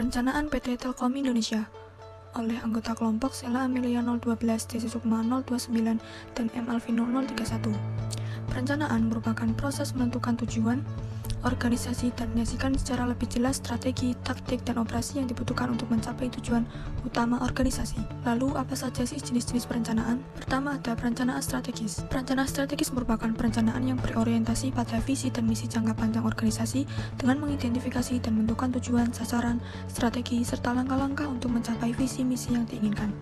Perencanaan PT Telkom Indonesia oleh anggota kelompok Sela Amelia 012, DC Sukma 029, dan M Alvino 031. Perencanaan merupakan proses menentukan tujuan, organisasi, dan menyaksikan secara lebih jelas strategi, taktik, dan operasi yang dibutuhkan untuk mencapai tujuan utama organisasi. Lalu, apa saja sih jenis-jenis perencanaan? Pertama, ada perencanaan strategis. Perencanaan strategis merupakan perencanaan yang berorientasi pada visi dan misi jangka panjang organisasi dengan mengidentifikasi dan menentukan tujuan, sasaran, strategi, serta langkah-langkah untuk mencapai visi misi yang diinginkan.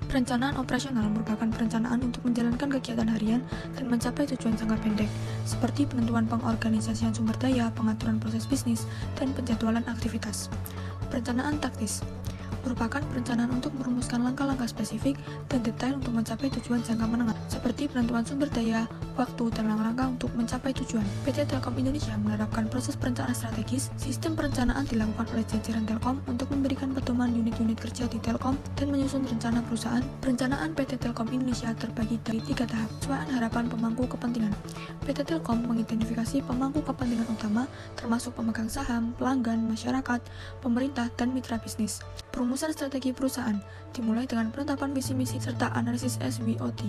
Perencanaan operasional merupakan perencanaan untuk menjalankan kegiatan harian dan mencapai tujuan jangka pendek, seperti penentuan pengorganisasian sumber daya, pengaturan proses bisnis, dan penjadwalan aktivitas. Perencanaan taktis merupakan perencanaan untuk merumuskan langkah-langkah spesifik dan detail untuk mencapai tujuan jangka menengah, seperti penentuan sumber daya, waktu, dan langkah-langkah untuk mencapai tujuan. PT Telkom Indonesia menerapkan proses perencanaan strategis. Sistem perencanaan dilakukan oleh jajaran Telkom untuk memberikan pedoman unit-unit kerja di Telkom dan menyusun rencana perusahaan. Perencanaan PT Telkom Indonesia terbagi dari 3 tahap. Sesuai harapan pemangku kepentingan. PT Telkom mengidentifikasi pemangku kepentingan utama, termasuk pemegang saham, pelanggan, masyarakat, pemerintah, dan mitra bisnis. Perumusan strategi perusahaan dimulai dengan penetapan visi misi serta analisis SWOT.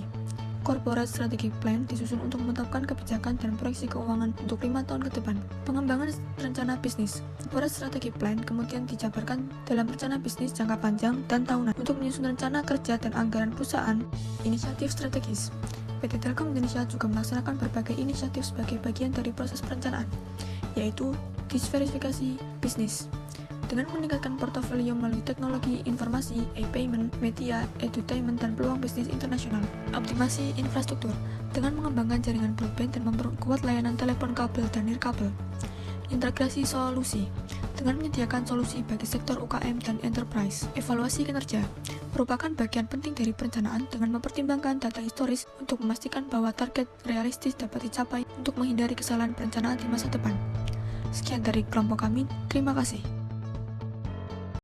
Corporate Strategic Plan disusun untuk menetapkan kebijakan dan proyeksi keuangan untuk 5 tahun ke depan. Pengembangan rencana bisnis. Corporate Strategic Plan kemudian dijabarkan dalam rencana bisnis jangka panjang dan tahunan untuk menyusun rencana kerja dan anggaran perusahaan. Inisiatif strategis. PT Telkom Indonesia juga melaksanakan berbagai inisiatif sebagai bagian dari proses perencanaan, yaitu diversifikasi bisnis. Dengan meningkatkan portofolio melalui teknologi informasi, e-payment, media, edutainment, dan peluang bisnis internasional. Optimasi infrastruktur dengan mengembangkan jaringan broadband dan memperkuat layanan telepon kabel dan nirkabel. Integrasi solusi dengan menyediakan solusi bagi sektor UKM dan enterprise. Evaluasi kinerja merupakan bagian penting dari perencanaan dengan mempertimbangkan data historis untuk memastikan bahwa target realistis dapat dicapai untuk menghindari kesalahan perencanaan di masa depan. Sekian dari kelompok kami, terima kasih.